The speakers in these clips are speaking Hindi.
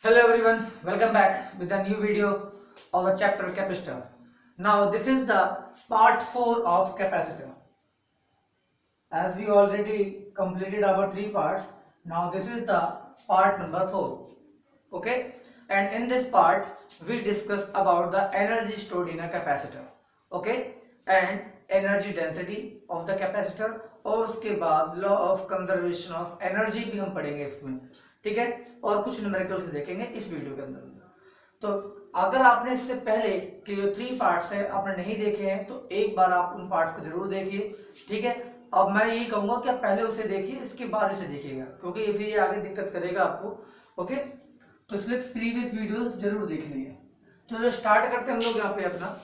Hello everyone, welcome back with a new video of the chapter capacitor. Now this is the part 4 of capacitor. As we already completed our 3 parts, now this is the part number 4. Okay, and in this part we discuss about the energy stored in a capacitor. Okay, and energy density of the capacitor और उसके बाद law of conservation of energy भी हम पढ़ेंगे इसमें. ठीक है, और कुछ न्यूमेरिकल्स देखेंगे इस वीडियो के अंदर. तो अगर आपने इससे पहले के जो 3 पार्ट्स है आपने नहीं देखे हैं तो एक बार आप उन पार्ट्स को जरूर देखिए. ठीक है, अब मैं यही कहूंगा कि आप पहले उसे देखिए, इसके बाद इसे देखिएगा, क्योंकि ये फिर ये आगे दिक्कत करेगा आपको. ओके, तो इसलिए प्रीवियस वीडियोस जरूर देखनी है. तो स्टार्ट करते हैं हम लोग यहाँ पे अपना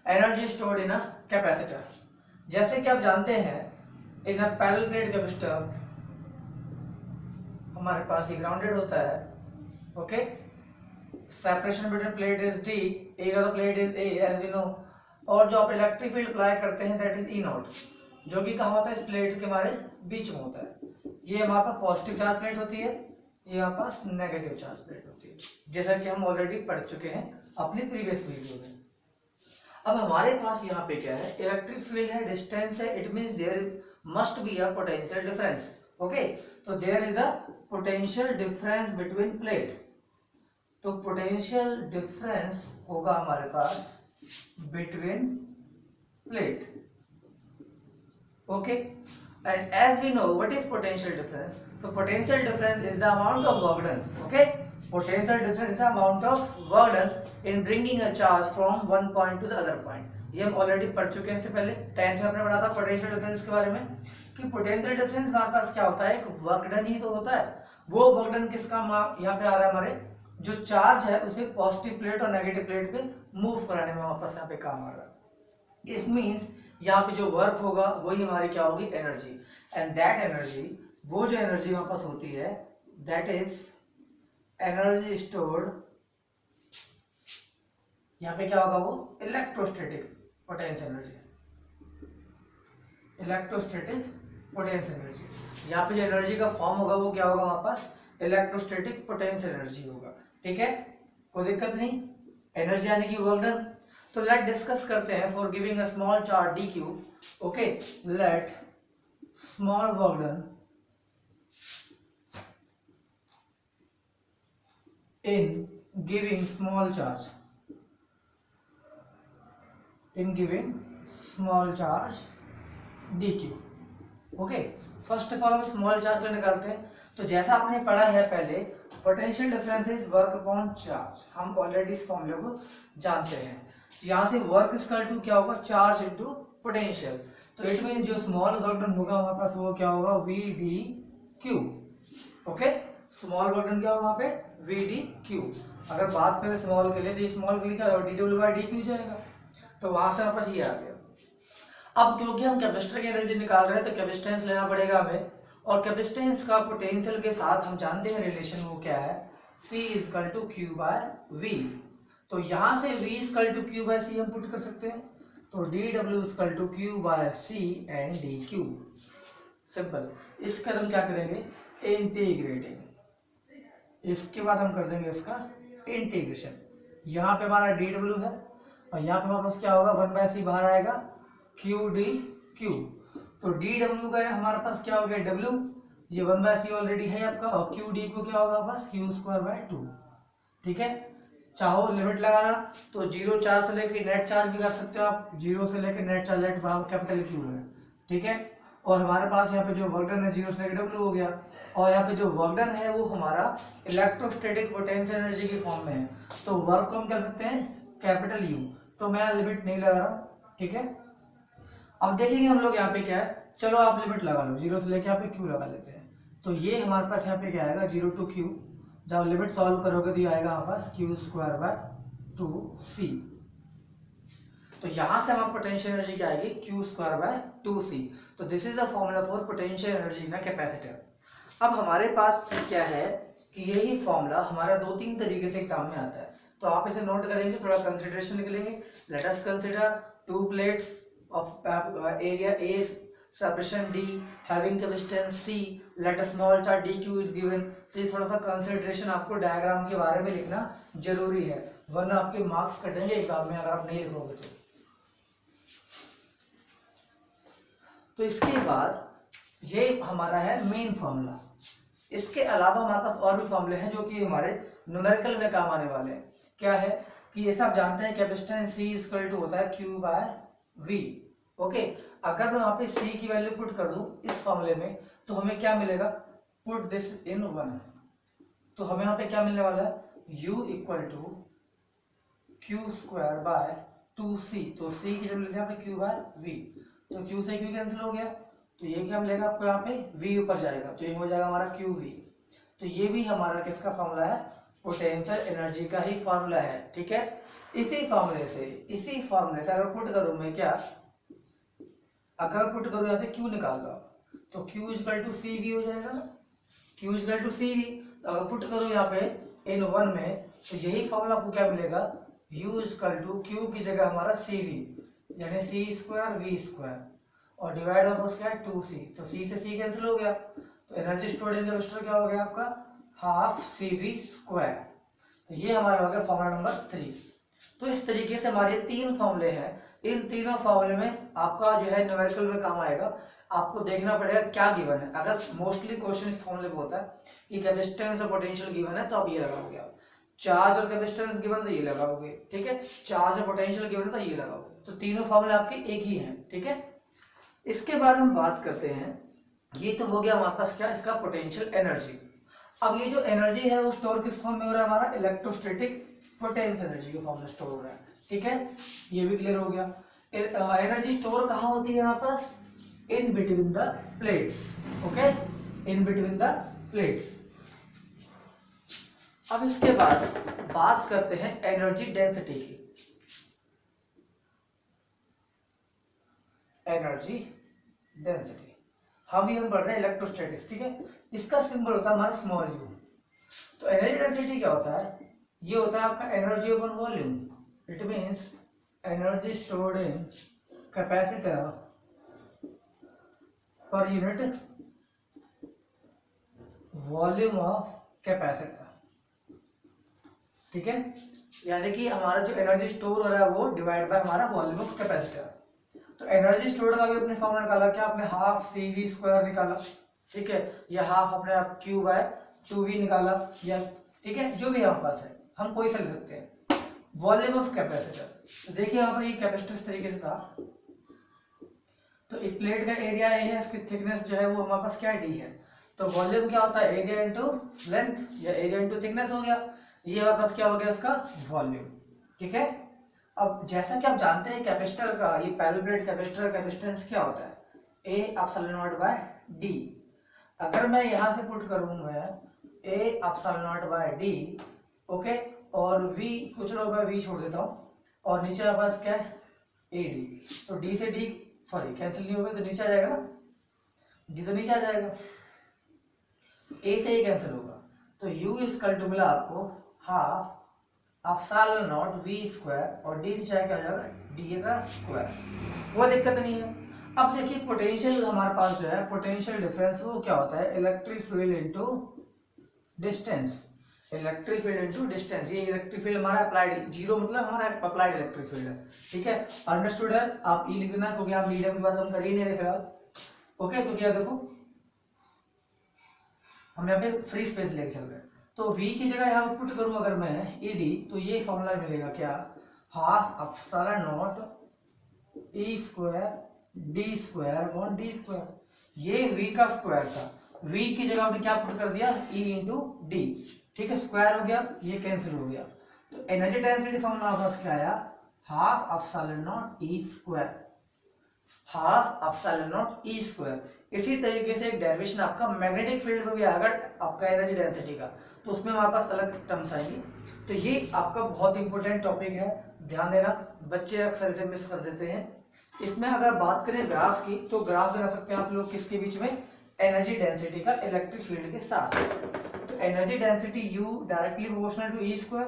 energy stored in a capacitor. जैसे कि आप जानते हैं in a parallel plate capacitor हमारे पास ये ग्राउंडेड होता है. Okay, separation between plate is d, area of the plate is A as we know. और जो आप इलेक्ट्रिक फील्ड अप्लाई करते हैं दैट इज ई नॉट, जो कि कहाँ होता है, इस प्लेट के हमारे बीच में होता है. ये हमारे पास पॉजिटिव चार्ज प्लेट होती है, ये हमारे पास नेगेटिव चार्ज प्लेट होती है, जैसा कि हम ऑलरेडी पढ़ चुके हैं अपनी प्रीवियस वीडियो में. अब हमारे पास यहाँ पे क्या है, इलेक्ट्रिक फील्ड है, डिस्टेंस है, it means there must be a potential difference. Okay, तो there is a potential difference between plate. तो पोटेंशियल डिफरेंस होगा हमारे पास between plate. Okay, and as we know what is potential difference, so potential difference is the amount of work done. Okay, potential difference is the amount of work done in bringing a charge from one point to the other point. ये हम ऑलरेडी पढ़ चुके हैं इससे पहले 10th में आपने पढ़ा था पोटेंशियल डिफरेंस के बारे में कि पोटेंशियल डिफरेंस हमारे पास क्या होता है, एक वर्क डन ही तो होता है. वो वर्क डन किसका यहाँ पे आ रहा है, हमारे जो चार्ज है उसे पॉजिटिव प्लेट और नेगेटिव प्लेट पे मूव कराने में वापस यहाँ पे काम आ रहा है. इट मीन्स यहाँ पे जो वर्क होगा वही हमारी क्या होगी, एनर्जी. एंड दैट एनर्जी, वो जो एनर्जी हमारे पास होती है दैट इज एनर्जी स्टोर्ड. यहाँ पे क्या होगा, वो electrostatic potential energy. Electrostatic potential energy, यहाँ पे जो एनर्जी का फॉर्म होगा वो क्या होगा हमारे पास, इलेक्ट्रोस्टैटिक पोटेंशियल एनर्जी होगा. ठीक है, कोई दिक्कत नहीं, एनर्जी आने की वर्क डन. तो लेट डिस्कस करते हैं for giving a small charge D Q. Okay, let small work done in giving small charge, in giving small charge dq. Okay, first of all हम स्मॉल चार्ज को निकालते हैं. तो जैसा आपने पढ़ा है पहले, potential difference is work upon charge. हम ऑलरेडी इस फॉर्मूले को जानते हैं. यहाँ से वर्क इक्वल टू क्या होगा, चार्ज इनटू पोटेंशियल. तो इट मीन जो स्मॉल वर्क डन होगा हमारे पास वो क्या होगा, V d Q. Okay, small work done क्या होगा यहाँ पे, वी डी क्यू. अगर बात करें स्मॉल के लिए तो स्मॉल के लिए क्या होगा, D W by D Q जाएगा. तो वहां से हमारे पास ये आ गया. अब क्योंकि हम कैपेसिटर की एनर्जी निकाल रहे हैं तो कैपेसिटेंस लेना पड़ेगा हमें, और कैपेसिटेंस का पोटेंशियल के साथ हम जानते हैं रिलेशन वो क्या है, C equal to Q by V. तो यहाँ से V equal to Q by C हम पुट कर सकते हैं. तो D W equal to Q by C and D Q. Simple. इसका हम क्या करेंगे, इंटीग्रेटिंग. इसके बाद हम कर देंगे इसका इंटीग्रेशन. यहाँ पे हमारा डी डब्ल्यू है और यहाँ पे हमारे पास क्या होगा, 1 बाय सी बाहर आएगा, क्यू डी क्यू. तो डी डब्ल्यू का हमारे पास क्या हो गया, डब्ल्यू, ये 1 बाय सी ऑलरेडी है आपका, और क्यू डी को क्या होगा बस क्यू स्क्वायर बाय 2. ठीक है, चाहो लिमिट लगाना तो 0 चार्ज से लेकर नेट चार्ज भी कर सकते हो आप, 0 से लेकर net charge let capital Q है. ठीक है, और हमारे पास यहाँ पे जो वर्क डन है 0 से लेकर डब्ल्यू हो गया, और यहाँ पे जो वर्क डन है वो हमारा इलेक्ट्रोस्टैटिक पोटेंशियल एनर्जी के फॉर्म में है. तो वर्क को हम कह सकते हैं कैपिटल यू. तो मैं लिमिट नहीं लगा रहा. ठीक है, अब देखेंगे हम लोग यहाँ पे क्या है. चलो आप लिमिट लगा लो, 0 से लेके यहाँ पे क्यू लगा लेते हैं. तो ये हमारे पास यहाँ पे क्या आएगा, 0 टू क्यू. जब लिमिट सॉल्व करोगे तो ये आएगा हमारे पास क्यू स्क्वायर बाय 2c. तो यहाँ से हमारा पोटेंशियल एनर्जी क्या आएगी, क्यू स्क्वायर बाय 2c. तो this is the formula for potential energy in a capacitor. अब हमारे पास क्या है कि यही फॉर्मूला हमारा 2-3 तरीके से एग्जाम में आता है. तो आप इसे नोट करेंगे, थोड़ा कंसिडरेशन लिख लेंगे. Let us consider 2 plates of area A separation D, having capacitance C, let a small charge dq is given। तो ये थोड़ा सा कंसिडरेशन आपको डायग्राम के बारे में लिखना जरूरी है, वरना आपके मार्क्स कटेंगे एग्जाम में अगर आप नहीं लिखोगे तो इसके बाद ये हमारा है मेन फॉर्मूला। इसके अलावा हमारे पास और भी फॉर्मूले हैं जो कि हमारे न्यूमेरिकल में काम आने वाले हैं। क्या है कि जैसे आप जानते हैं कैपेसिटेंस C इक्वल टू होता है Q बाय V। ओके, अगर मैं वहां पे C की वैल्यू पुट कर दूं इस फॉर्मूले में तो हमें क्या मिलेगा, पुट दिस इन 1, तो हमें यहाँ पे क्या मिलने वाला है U equal to Q square by 2C। तो C की जगह लेते हैं यहाँ पे Q बाय V, तो Q से Q कैंसिल हो गया, तो ये क्या मिलेगा आपको यहाँ पे V ऊपर जाएगा, तो ये हो जाएगा हमारा QV। तो ये भी हमारा किसका फॉर्मूला है, पोटेंशियल एनर्जी का ही फॉर्मूला है। ठीक है, इसी फॉर्मूले से अगर पुट करूं मैं क्या, अगर पुट करूं यहाँ से Q निकाल दो तो Q इक्वल टू CV हो जाएगा ना, Q इक्वल टू CV। अगर पुट करूं यहाँ पे इन 1 में तो यही फॉर्मूला आपको क्या मिलेगा, U इक्वल टू Q की जगह हमारा CV यानी C स्क्वायर V स्क्वायर और डिवाइड बाय क्या है 2C, तो C से C कैंसिल हो गया, तो एनर्जी स्टोर्ड इन कैपेसिटर क्या हो गया आपका हाफ CV स्क्वायर। तो ये हमारा हो गया फॉर्मूला नंबर 3। तो इस तरीके से हमारे 3 फॉर्मूले हैं, इन तीनों फॉर्मूले में आपका जो है न्यूमेरिकल में काम आएगा। आपको देखना पड़ेगा क्या गिवन है, अगर मोस्टली क्वेश्चन इस फॉर्मूले में होता है कि कैपेसिटेंस और पोटेंशियल गिवन है तो आप ये लगाओगे, आप चार्ज और कैपेसिटेंस गिवन तो ये लगाओगे, ठीक है, चार्ज और पोटेंशियल गिवन है तो ये लगाओगे, तो तीनों फॉर्मूले आपके एक ही हैं। ठीक है, इसके बाद हम बात करते हैं, ये तो हो गया हमारे पास क्या, इसका पोटेंशियल एनर्जी। अब ये जो एनर्जी है वो स्टोर किस फॉर्म में हो रहा है, हमारा इलेक्ट्रोस्टैटिक पोटेंशियल एनर्जी के फॉर्म में स्टोर हो रहा है। ठीक है, ये भी क्लियर हो गया। एनर्जी स्टोर कहाँ होती है हमारे पास, in between the plates. Okay, in between the plates. अब इसके बाद बात करते हैं एनर्जी डेंसिटी की। एनर्जी डेंसिटी हम पढ़ रहे हैं इलेक्ट्रोस्टैटिक्स। ठीक है, इसका सिंबल होता है हमारा स्मॉल u। तो एनर्जी डेंसिटी क्या होता है, ये होता है आपका energy over volume. It means energy stored in capacitor per unit volume of capacitor. ठीक है, यानी कि हमारा जो एनर्जी स्टोर हो रहा है वो डिवाइड बाय हमारा वॉल्यूम ऑफ कैपेसिटर। तो एनर्जी स्टोर्ड का भी अपने फॉर्मूला निकाला, क्या आपने हाफ CV स्क्वायर निकाला, ठीक है, या हाफ अपने आप Q बाय 2V निकाला, या ठीक है जो भी हमारे पास है हम कोई सा ले सकते हैं। वॉल्यूम ऑफ कैपेसिटर, तो देखिए यहाँ पर ये कैपेसिटर इस तरीके से था, तो इस प्लेट का एरिया A है, इसकी थिकनेस जो है वो हमारे पास क्या D है, तो वॉल्यूम क्या होता है एरिया इंटू लेंथ या एरिया इंटू थिकनेस हो गया, ये हमारे पास क्या हो गया इसका वॉल्यूम। ठीक है, अब जैसा कि आप जानते हैं कैपेसिटर का, ये पैरेलल प्लेट कैपेसिटर कैपेसिटेंस क्या होता है, A epsilon naught by D। अगर मैं यहाँ से पुट करूंगा A epsilon naught by D, okay, और V कुछ लोग मैं V छोड़ देता हूँ और नीचे हमारे पास क्या है AD, तो D से D सॉरी कैंसिल नहीं होगा तो नीचे आ जाएगा ना, D तो नीचे आ जाएगा, A से A कैंसिल होगा, तो U इक्वल टू मिला आपको half epsilon not V square और D नीचे क्या आ जाएगा D का स्क्वायर, वो दिक्कत नहीं है। अब देखिए पोटेंशियल हमारे पास जो है पोटेंशियल डिफरेंस वो क्या होता है, electric field into distance. Electric field into distance, ये इलेक्ट्रिक फील्ड हमारा अप्लाइड, जीरो मतलब हमारा अप्लाइड इलेक्ट्रिक फील्ड है। ठीक है, अंडरस्टूड है, आप ई लिख देना क्योंकि आप मीडियम की बात हम कर ही नहीं रहे फिलहाल। ओके, तो क्या देखो हम यहाँ पे फ्री स्पेस लेके चल रहे हैं, तो V की जगह यहाँ पे पुट करूँ अगर मैं ED, तो ये फॉर्मूला मिलेगा क्या, half epsilon not E square D square upon D square. ये V का स्क्वायर था, V की जगह आपने क्या पुट कर दिया E इंटू D। ठीक है, स्क्वायर हो गया, ये कैंसिल हो गया, तो एनर्जी डेंसिटी फॉर्मूला आपका क्या आया, half epsilon not E square, half epsilon not E square. इसी तरीके से एक डेरिवेशन आपका मैग्नेटिक फील्ड में भी आएगा आपका एनर्जी डेंसिटी का, तो उसमें हमारे पास अलग टर्म्स आएंगी। तो ये आपका बहुत इंपॉर्टेंट टॉपिक है, ध्यान देना, बच्चे अक्सर इसे मिस कर देते हैं। इसमें अगर बात करें ग्राफ की, तो ग्राफ बना सकते हैं आप लोग किसके बीच में, एनर्जी डेंसिटी का इलेक्ट्रिक फील्ड के साथ। तो energy density U directly proportional to E square,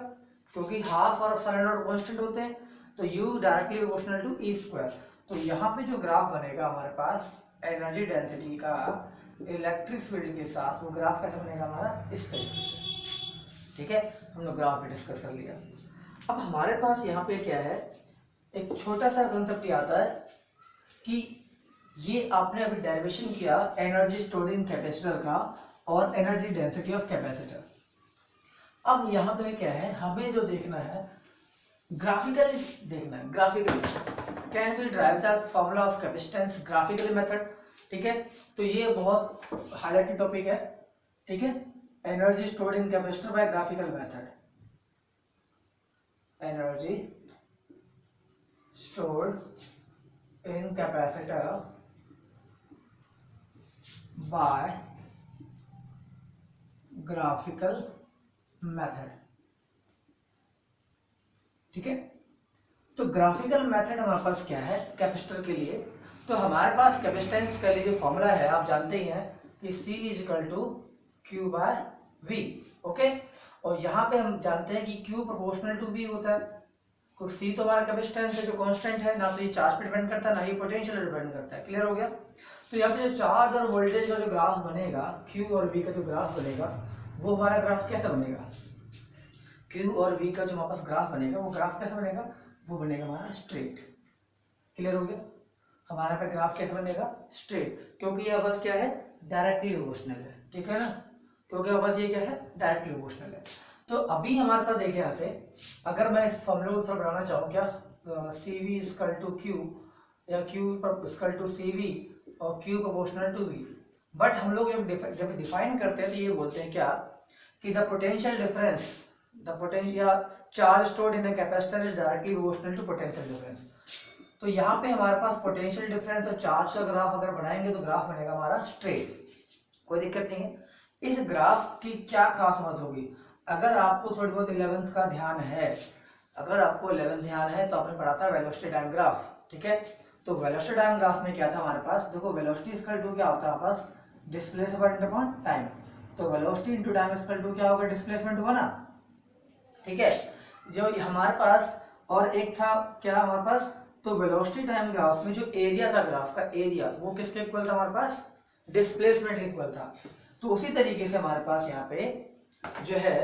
क्योंकि हाफ और एप्सिलॉन नॉट कांस्टेंट होते हैं, तो U directly proportional to E square. तो यहाँ पे जो ग्राफ बनेगा हमारे पास एनर्जी डेंसिटी का इलेक्ट्रिक फील्ड के साथ, वो ग्राफ कैसे बनेगा हमारा, इस तरीके से। ठीक है, हम लोग ग्राफ भी डिस्कस कर लिया। अब हमारे पास यहाँ पे क्या है, एक छोटा सा कंसेप्ट ये आता है कि ये आपने अभी डेरिवेशन किया एनर्जी स्टोर्ड इन कैपेसिटर का और एनर्जी डेंसिटी ऑफ कैपेसिटर। अब यहाँ पे क्या है, हमें जो देखना है ग्राफिकली देखना है। Graphically can we derive the formula of capacitance graphically method. ठीक है, तो ये बहुत हाईलाइटेड टॉपिक है। ठीक है, energy stored in capacitor by graphical method. Energy stored in capacitor by graphical method. ठीक है, तो ग्राफिकल मेथड हमारे पास क्या है कैपेसिटर के लिए, तो हमारे पास कैपेसिटेंस के लिए जो फॉर्मूला है आप जानते ही हैं कि C equal to Q by V. Okay, और यहाँ पे हम जानते हैं कि Q प्रोपोर्शनल टू V होता है, क्योंकि C तो हमारा कैपेसिटेंस है जो कांस्टेंट है, ना तो ये चार्ज पे डिपेंड करता है ना ही पोटेंशियल पे डिपेंड करता है। क्लियर हो गया। तो यहाँ पे जो चार्ज और वोल्टेज का जो ग्राफ बनेगा, Q और V का जो ग्राफ बनेगा, वो हमारा ग्राफ कैसा बनेगा, Q और V का जो हमारे पास ग्राफ बनेगा वो ग्राफ कैसा बनेगा, वो बनेगा हमारा स्ट्रेट। क्लियर हो गया, हमारा पे ग्राफ कैसे बनेगा, स्ट्रेट, क्योंकि ये बस क्या है डायरेक्टली प्रोपोर्शनल है। ठीक है ना, क्योंकि बस ये क्या है डायरेक्टली प्रोपोर्शनल है। तो अभी हमारे पास देखिए यहाँ से अगर मैं इस फॉर्मूले को बनाना चाहूँ क्या, CV इक्वल टू Q या Q इक्वल टू CV और Q proportional to V, but हम लोग जब डिफाइन करते हैं तो ये बोलते हैं क्या कि the potential difference, the potential charge stored in a capacitor is directly proportional to potential difference. तो यहाँ पे हमारे पास पोटेंशियल डिफरेंस और चार्ज का ग्राफ अगर बनाएंगे तो ग्राफ बनेगा हमारा स्ट्रेट, कोई दिक्कत नहीं है। इस ग्राफ की क्या खास बात होगी, अगर आपको थोड़ी बहुत 11th का ध्यान है, अगर आपको 11th ध्यान है तो आपने पढ़ा था वेलोसिटी टाइम ग्राफ। ठीक है, तो वेलोसिटी टाइम ग्राफ में क्या था हमारे पास, देखो वेलोसिटी इक्वल टू क्या होता है हमारे पास, डिस्प्लेसमेंट अपॉन टाइम। तो velocity into time equal to क्या होगा, डिस्प्लेसमेंट हुआ ना। ठीक है, जो हमारे पास और एक था क्या हमारे पास, तो वेलोसिटी टाइम ग्राफ में जो एरिया था, ग्राफ का एरिया वो किसके इक्वल था हमारे पास, डिस्प्लेसमेंट के इक्वल था। तो उसी तरीके से हमारे पास यहाँ पे जो है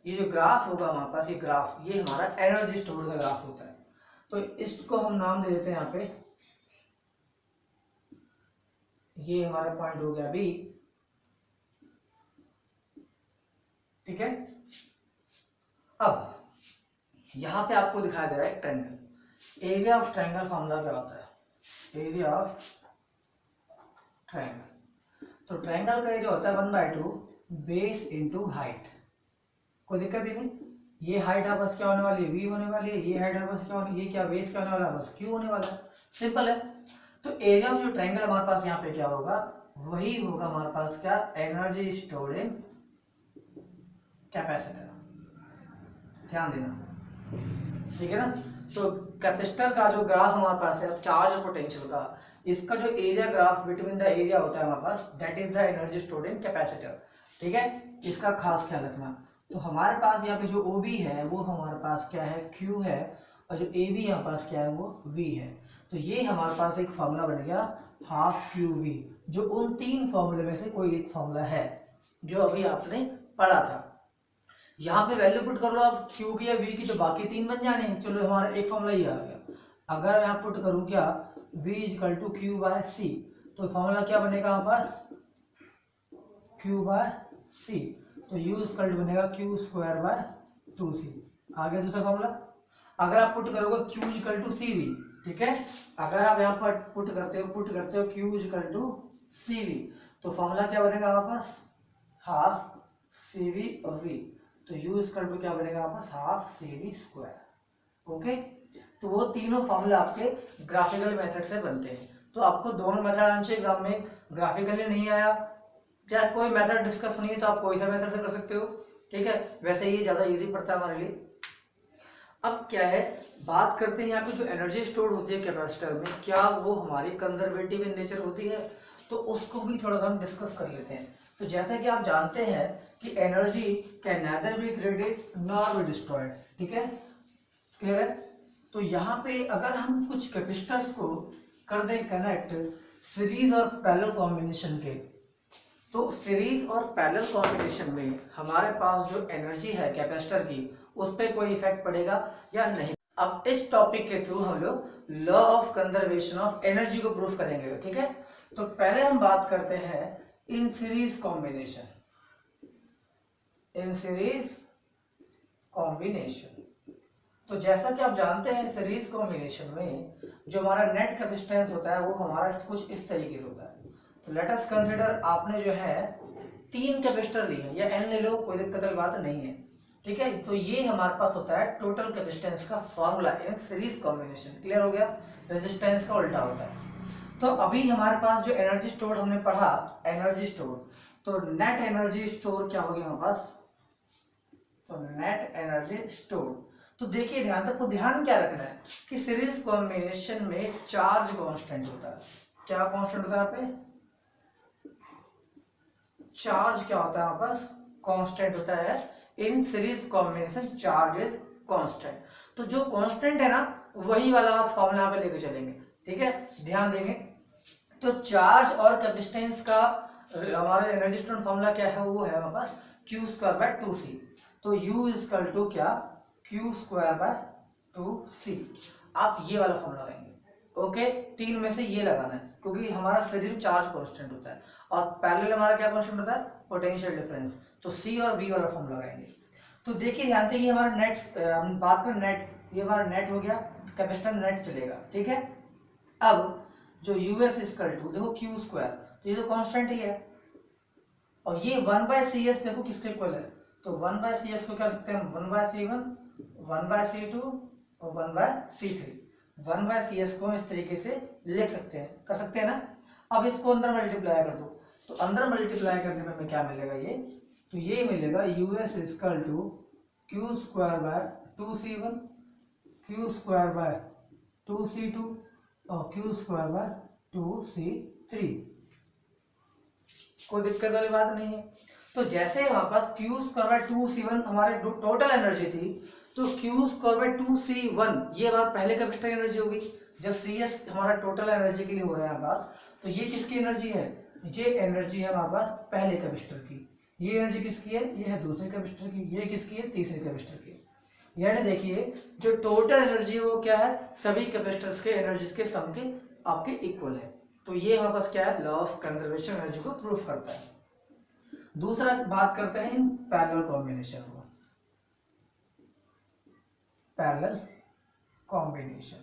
ये जो ग्राफ होगा हमारे पास, ये ग्राफ ये हमारा एनर्जी स्टोर्ड का ग्राफ होता है। तो इसको हम नाम दे देते हैं यहाँ पे, ये हमारा पॉइंट हो गया बी। ठीक है, अब यहां पे आपको दिखाई दे रहा है triangle, area of triangle formula क्या होता है, एरिया ऑफ ट्रायंगल। तो ट्रायंगल का एरिया होता है 1/2 बेस इनटू हाइट। कोई दिक्कत ही नहीं, ये हाइट आपस क्या होने वाली है, v होने वाली है, ये हाइट आपस क्या होने, ये क्या बेस क्या होने वाला है, बस q होने वाला है, सिंपल है। तो एरिया ऑफ जो ट्रायंगल हमारे पास यहाँ पे क्या होगा, वही होगा हमारे पास क्या, एनर्जी स्टोर्ड इन कैपेसिटर। ध्यान देना, ठीक है ना। तो कैपेसिटर का जो ग्राफ हमारे पास है चार्ज और पोटेंशियल का, इसका जो area graph between the area होता है हमारे पास, that is the energy stored in capacitor. ठीक है, इसका खास ख्याल रखना। तो हमारे पास यहाँ पे जो OB है वो हमारे पास क्या है, Q है, और जो AB यहाँ पास क्या है वो V है। तो ये हमारे पास एक फॉर्मूला बन गया हाफ QV, जो उन तीन फॉर्मूले में से कोई एक फॉर्मूला है जो अभी आपने पढ़ा था। यहाँ पे वैल्यू पुट कर लो आप Q की या V की, तो बाकी तीन बन जाने हैं। चलो हमारा एक फॉर्मूला ही आ गया। अगर यहाँ पुट करूँ क्या, V इक्वल टू Q/C, तो फॉर्मूला क्या बनेगा हमारे पास, Q/C। तो U इक्वल टू बनेगा Q²/2C। आगे दूसरा फॉर्मूला, अगर आप पुट करोगे Q इक्वल टू CV, ठीक है, अगर आप यहाँ पर पुट करते हो Q इक्वल टू CV, तो फॉर्मूला क्या बनेगा हमारे पास, हाफ CV और V। तो U इक्वल टू क्या बनेगा हमारे पास, हाफ CV²। ओके, तो वो तीनों फॉर्मूले आपके ग्राफिकल मेथड से बनते हैं। तो आपको दोनों मेथड आने चाहिए एग्जाम में, ग्राफिकली नहीं आया, चाहे कोई मेथड डिस्कस नहीं है तो आप कोई सा मेथड से कर सकते हो। ठीक है, वैसे ये ज़्यादा इजी पड़ता है हमारे लिए। अब क्या है, बात करते हैं यहाँ पे जो एनर्जी स्टोर होती है कैपेसिटर में, क्या वो हमारी कंजर्वेटिव इन नेचर होती है, तो उसको भी थोड़ा हम डिस्कस कर लेते हैं। तो जैसा कि आप जानते हैं कि energy can nether be created nor be destroyed. ठीक है, क्लियर है। तो यहाँ पे अगर हम कुछ कैपेसिटर्स को कर दें कनेक्ट, सीरीज और पैरेलल कॉम्बिनेशन के, तो सीरीज और पैरेलल कॉम्बिनेशन में हमारे पास जो एनर्जी है कैपेसिटर की उस पर कोई इफेक्ट पड़ेगा या नहीं। अब इस टॉपिक के थ्रू हम लोग law of conservation of energy को प्रूफ करेंगे, ठीक है। तो पहले हम बात करते हैं in series combination, in series combination. तो जैसा कि आप जानते हैं सीरीज कॉम्बिनेशन में जो हमारा नेट कैपेसिटेंस होता है वो हमारा कुछ इस तरीके से होता है। तो लेट अस कंसीडर, आपने जो है 3 कैपेसिटर लिए या n ले लो, कोई दिक्कत वाली बात नहीं है, ठीक है। तो ये हमारे पास होता है टोटल कैपेसिटेंस का formula in series combination. Clear हो गया? रेजिस्टेंस का उल्टा होता है। तो अभी हमारे पास जो एनर्जी स्टोर हमने पढ़ा, एनर्जी स्टोर, तो नेट एनर्जी स्टोर क्या होगी हमारे पास, तो नेट एनर्जी स्टोर। तो देखिए ध्यान से, आपको ध्यान क्या रखना है कि सीरीज कॉम्बिनेशन में चार्ज कांस्टेंट होता है। क्या कांस्टेंट होता है यहाँ पे, चार्ज क्या होता है हमारे पास, कांस्टेंट होता है in series combination, charge is constant. तो जो कांस्टेंट है ना वही वाला फॉर्मूला यहाँ पे लेके चलेंगे, ठीक है। ध्यान देंगे तो चार्ज और कैपेसिटेंस का हमारा एनर्जी स्टोर फॉर्मूला क्या है, वो है हमारे पास Q²/2C। तो U इक्वल टू क्या, Q²/2C। आप ये वाला फॉर्मूला लगाएंगे, ओके। 3 में से ये लगाना है क्योंकि हमारा सीरीज चार्ज कांस्टेंट होता है और पैरेलल हमारा क्या कांस्टेंट होता है, पोटेंशियल डिफरेंस। तो C और V वाला फॉर्मूला लगाएंगे। तो देखिए ध्यान से, ये हमारा नेट, हम बात करें नेट, ये हमारा नेट हो गया, कैपेसिटर नेट चलेगा, ठीक है। अब जो US इक्वल टू, देखो Q², तो ये तो कांस्टेंट ही है, और ये 1/CS देखो किसके इक्वल है, तो 1/CS को क्या कर सकते हैं, 1/C1, 1/C2 और 1/C3। 1/CS को इस तरीके से लिख सकते हैं, कर सकते हैं ना। अब इसको अंदर मल्टीप्लाई कर दो, तो अंदर मल्टीप्लाई करने में हमें क्या मिलेगा, ये तो ये मिलेगा US equal to Q²/2C1, Q²/2C2 और Q²/2C3। कोई दिक्कत वाली बात नहीं है। तो जैसे हमारे पास Q²/2C1 हमारे टोटल एनर्जी थी, तो Q²/2C1 ये हमारा पहले कैपेसिटर एनर्जी होगी। जब CS हमारा टोटल एनर्जी के लिए हो रहा है बात, तो ये किसकी एनर्जी है, ये एनर्जी है हमारे पास पहले कैपेसिटर की, ये एनर्जी किसकी है, ये है दूसरे कैपेसिटर की, ये किसकी है, तीसरे कैपेसिटर की। यानी देखिए जो टोटल एनर्जी है वो क्या है, सभी कैपेसिटर्स के एनर्जीज के सम के आपके इक्वल है। तो ये हमारे पास क्या है, लॉ ऑफ कंजर्वेशन एनर्जी को प्रूफ करता है। दूसरा बात करते हैं इन पैरेलल कॉम्बिनेशन को, पैरेलल कॉम्बिनेशन।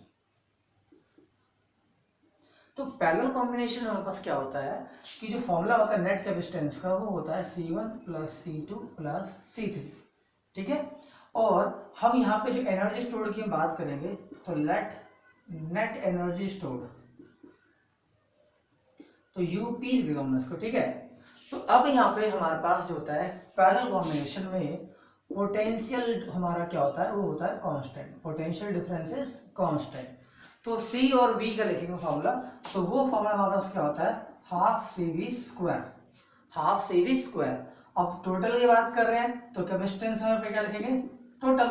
तो पैरेलल कॉम्बिनेशन हमारे पास क्या होता है कि जो फॉर्मूला होता है नेट कैपेसिटेंस का, वो होता है C1 + C2 + C3, ठीक है। और हम यहाँ पे जो एनर्जी स्टोर की हम बात करेंगे, तो लेट नेट एनर्जी स्टोर, तो UP लिख दूंगा मैं इसको, ठीक है। तो अब यहाँ पे हमारे पास जो होता है पैरेलल कॉम्बिनेशन में पोटेंशियल हमारा क्या होता है, वो होता है constant, potential difference is constant. तो C और V का लिखेंगे फॉर्मूला, तो वो फॉर्मूला हमारे पास क्या होता है, 12CV², 12CV²। अब टोटल की बात कर रहे हैं तो कैपेसिटेंस में पे क्या लिखेंगे, टोटल।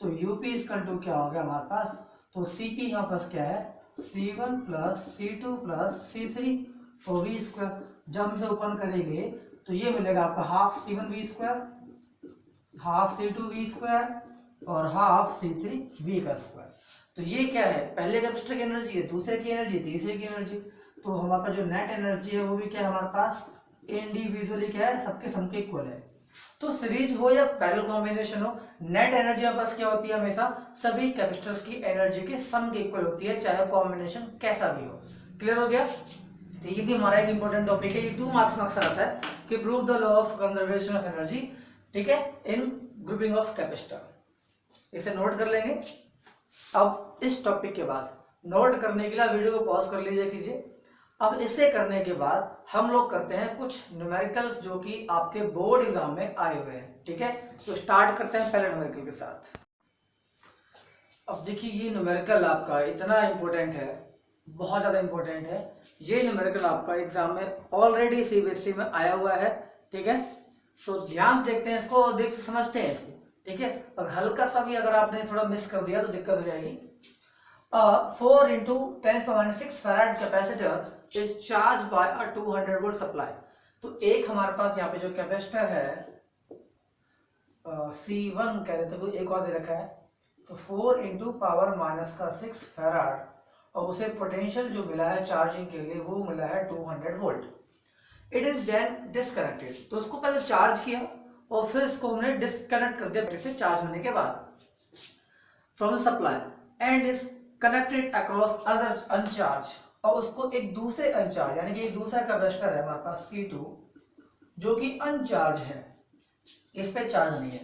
तो UP इक्वल टू क्या हो गया हमारे पास, तो CP हमारे पास क्या है, C1 + C2 + C3 और V²। जब हम इसे ओपन करेंगे तो ये मिलेगा आपका 12C1V², 12C2V² और 12C3V²। तो ये क्या है, पहले कैपेसिटर की एनर्जी है, दूसरे की एनर्जी, तीसरे की एनर्जी। तो हमारे पास जो नेट एनर्जी है वो भी क्या है हमारे पास, इंडिविजुअली क्या है, सबके सम के इक्वल है। तो सीरीज हो या पैरेलल कॉम्बिनेशन हो, नेट एनर्जी हमारे पास क्या होती है, हमेशा सभी कैपेसिटर्स की एनर्जी के सम के इक्वल होती है, चाहे कॉम्बिनेशन कैसा भी हो। क्लियर हो गया? तो ये भी हमारा एक इंपॉर्टेंट टॉपिक है, ये 2 मार्क्स में अक्सर आता है कि prove the law of conservation of energy, ठीक है, इन ग्रुपिंग ऑफ कैपेसिटर। इसे नोट कर लेंगे। अब इस टॉपिक के बाद नोट करने के लिए वीडियो को पॉज कर लीजिए कीजिए। अब इसे करने के बाद हम लोग करते हैं कुछ न्यूमेरिकल्स जो कि आपके बोर्ड एग्जाम में आए हुए हैं, ठीक है। तो स्टार्ट करते हैं पहले न्यूमेरिकल के साथ। अब देखिए ये न्यूमेरिकल आपका इतना इंपॉर्टेंट है, बहुत ज़्यादा इंपॉर्टेंट है। ये न्यूमेरिकल आपका एग्जाम में ऑलरेडी CBSE में आया हुआ है, ठीक है। तो ध्यान से देखते हैं इसको और देख समझते हैं इसको, ठीक है। और हल्का सा भी अगर आपने थोड़ा मिस कर दिया तो दिक्कत हो जाएगी। 4 × 10⁻⁶ farad capacitor is charge by a 200 volt supply. तो एक हमारे पास यहाँ पे जो कैपेसिटर है C1 कह देते हैं, एक और दे रखा है, तो 4 इंटू पावर माइनस का 6 फैराड, और उसे पोटेंशियल जो मिला है चार्जिंग के लिए वो मिला है 200 volt. It is then disconnected, तो उसको पहले चार्ज किया और फिर इसको हमने डिस्कनेक्ट कर दिया बैटरी से चार्ज होने के बाद from the supply and is connected across other अनचार्ज, और उसको एक दूसरे अनचार्ज यानी कि एक दूसरा कैपेसिटर है हमारे पास C2 जो कि अनचार्ज है, इस पे चार्ज नहीं है,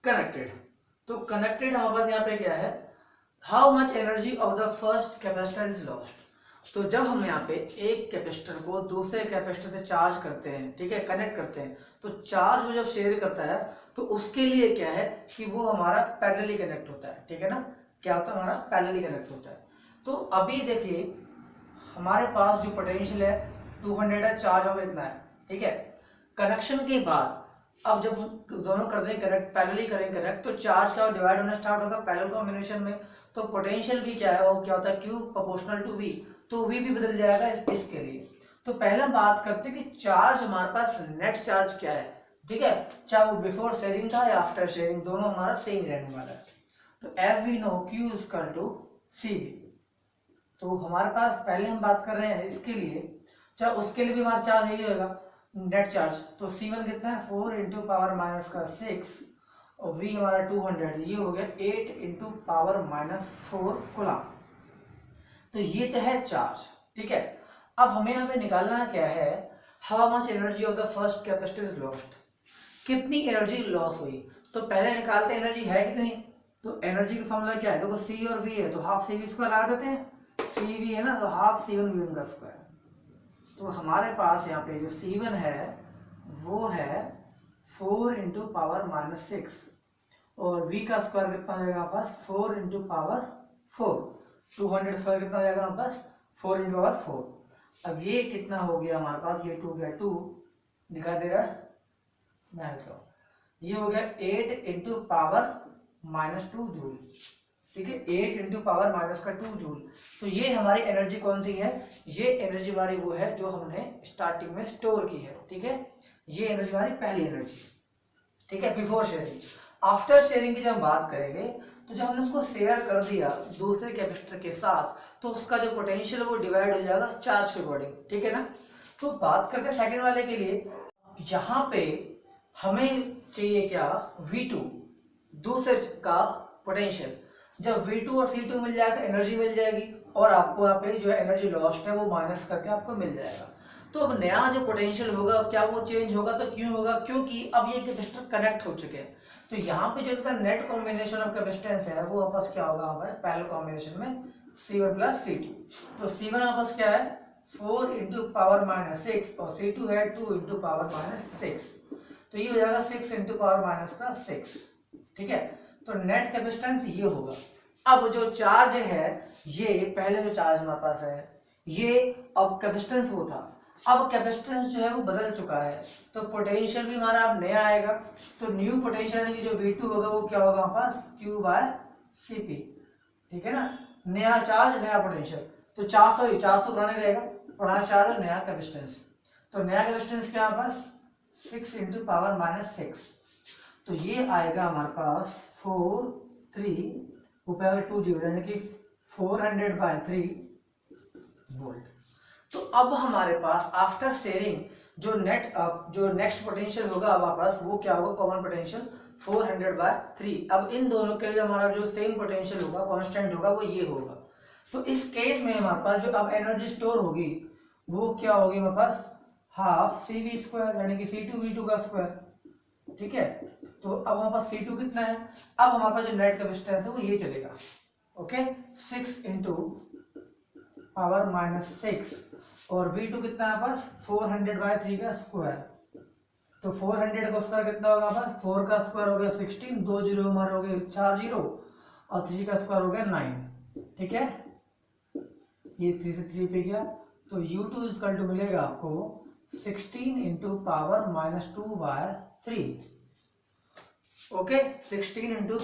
कनेक्टेड। तो कनेक्टेड हमारे पास यहाँ पे क्या है, how much energy of the first capacitor is lost. तो जब हम यहाँ पे एक कैपेसिटर को दूसरे कैपेसिटर से चार्ज करते हैं, ठीक है, कनेक्ट करते हैं, तो चार्ज वो जब शेयर करता है तो उसके लिए क्या है कि वो हमारा पैरेलली कनेक्ट होता है, ठीक है ना, क्या होता है हमारा पैरेलली कनेक्ट होता है। तो अभी देखिए हमारे पास जो पोटेंशियल है 200 है, चार्ज अब इतना है, ठीक है। कनेक्शन के बाद अब जब दोनों कर दें कनेक्ट, पैरेलली करें कनेक्ट, तो चार्ज का डिवाइड होना स्टार्ट होगा पैरेलल कॉम्बिनेशन में। तो पोटेंशियल भी क्या है, वो क्या होता है Q प्रोपोर्शनल टू V, तो V भी बदल जाएगा इसके लिए। तो पहले हम बात करते हैं कि चार्ज हमारे पास नेट चार्ज क्या है, ठीक है, चाहे वो बिफोर शेयरिंग था या आफ्टर शेयरिंग, दोनों हमारा सेम रहने वाला है। तो as we know Q is equal to CV। तो हमारे पास पहले हम बात कर रहे हैं इसके लिए, चाहे उसके लिए भी हमारा चार्ज यही रहेगा नेट चार्ज। तो C1 कितना है 4 इंटू पावर माइनस का 6 और V हमारा 200, ये हो गया 8 इंटू पावर माइनस 4 कूलम। तो ये तो है चार्ज, ठीक है। अब हमें यहाँ पे निकालना क्या है, how much energy of the first capacitor is lost, कितनी एनर्जी लॉस हुई। तो पहले निकालते हैं एनर्जी है कितनी। तो एनर्जी का फॉर्मूला क्या है, देखो C और V है तो हाफ CV स्क्वायर लगा देते हैं, CV है ना, तो हाफ C1 V1 का स्क्वायर। तो हमारे पास यहाँ पे जो C1 है वो है 4 इंटू पावर माइनस 6 और V का स्क्वायर कितना हो जाएगा पास 4 इंटू पावर 4, 200 स्क्वायर कितना हो जाएगा हमारे पास 4 इंटू पावर 4। अब ये कितना हो गया हमारे पास, ये 2 गया 2 दिखाई दे रहा है, मैं बताऊँ, ये हो गया 8 इंटू पावर माइनस 2 जूल, ठीक है, 8 इंटू पावर माइनस का 2 जूल। तो ये हमारी एनर्जी कौन सी है, ये एनर्जी हमारी वो है जो हमने स्टार्टिंग में स्टोर की है, ठीक है, ये एनर्जी हमारी पहली एनर्जी, ठीक है, बिफोर शेयरिंग। आफ्टर शेयरिंग की जब हम बात करेंगे तो जब हमने उसको शेयर कर दिया दूसरे कैपेसिटर के साथ तो उसका जो पोटेंशियल है वो डिवाइड हो जाएगा चार्ज के अकॉर्डिंग, ठीक है ना। तो बात करते हैं सेकंड वाले के लिए, यहाँ पे हमें चाहिए क्या V2 दूसरे का पोटेंशियल। जब V2 और C2 मिल जाएगा तो एनर्जी मिल जाएगी और आपको यहाँ पे जो एनर्जी लॉस्ट है वो माइनस करके आपको मिल जाएगा। तो अब नया जो पोटेंशियल होगा क्या वो चेंज होगा, तो क्यों होगा, क्योंकि अब ये कैपेसिटर कनेक्ट हो चुके हैं। तो यहाँ पे जो इनका नेट कॉम्बिनेशन ऑफ कैपेसिटेंस है वो आपस क्या होगा हमारे पैरेलल कॉम्बिनेशन में C1 प्लस C2। तो C1 आपस क्या है 4 इंटू पावर माइनस 6 और C2 है 2 इंटू पावर माइनस 6, तो ये हो जाएगा 6 इंटू पावर माइनस का 6, ठीक है। तो नेट कैपेसिटेंस ये होगा। अब जो चार्ज है ये पहले जो चार्ज हमारे पास है ये अब कैपेसिटेंस वो था, अब कैपेसिटेंस जो है वो बदल चुका है तो पोटेंशियल भी हमारा अब नया आएगा। तो न्यू पोटेंशियल यानी कि जो V2 होगा वो क्या होगा हमारे पास Q बाय CP, ठीक है ना, नया चार्ज नया पोटेंशियल। तो 400 पुराने रहेगा, पुराना चार्ज और नया कैपेसिटेंस। तो नया कैपेसिटेंस क्या हमारे पास 6 इंटू पावर माइनस 6, तो ये आएगा हमारे पास 4 3 ऊपर 2 0 यानी कि 400 बाय 3 वोल्ट। तो अब हमारे पास आफ्टर शेयरिंग जो नेक्स्ट पोटेंशियल होगा अब वापस वो क्या होगा कॉमन पोटेंशियल 400 बाय 3। अब इन दोनों के लिए हमारा जो सेम पोटेंशियल होगा कांस्टेंट होगा वो ये होगा। तो इस केस में हमारे पास जो अब एनर्जी स्टोर होगी वो क्या होगी हमारे पास हाफ CV स्क्वायर यानी कि C2 V2 का स्क्वायर, ठीक है। तो अब हमारे पास C2 कितना है, अब हमारे पास जो नेट कैपेसिटेंस है वो ये चलेगा, ओके, 6 इंटू पावर माइनस 6 और V2 कितना है पास 400 बाय 3 का स्क्वायर। तो 400 का स्क्वायर कितना होगा पास 4 का स्क्वायर हो गया 16, 2 जीरो हमारे हो गए 4 जीरो और 3 का स्क्वायर हो गया 9, ठीक है, ये 3 से 3 पे गया। तो U2 इक्वल टू मिलेगा आपको 16 into power minus 2 by 3, okay, 16 into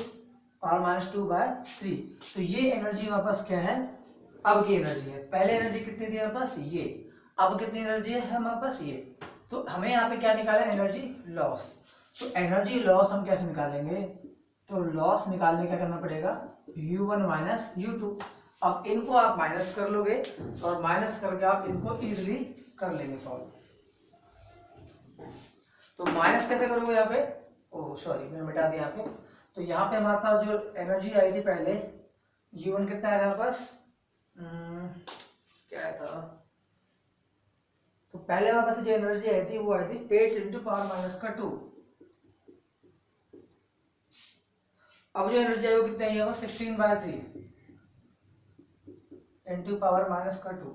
power minus 2 by 3। तो ये एनर्जी वापस क्या है अब की एनर्जी है, पहले एनर्जी कितनी थी हमारे पास ये, अब कितनी एनर्जी है हमारे पास ये। तो हमें यहाँ पे क्या निकाला, एनर्जी लॉस। तो एनर्जी लॉस हम कैसे निकालेंगे, तो लॉस निकालने क्या करना पड़ेगा, U1 माइनस U2। अब इनको आप माइनस कर लोगे और माइनस करके आप इनको इजीली कर लेंगे सॉल्व। तो माइनस कैसे करोगे यहाँ पे, ओह सॉरी मैंने मिटा दिया यहाँ पे। तो यहाँ पे हमारे पास जो एनर्जी आई थी पहले, U1 कितना आया हमारे पास, क्या था, तो पहले हमारे पास जो एनर्जी आई थी वो आई थी 8 इंटू पावर माइनस का 2। अब जो एनर्जी आई वो कितना आई है, 16/3 इंटू पावर माइनस का 2।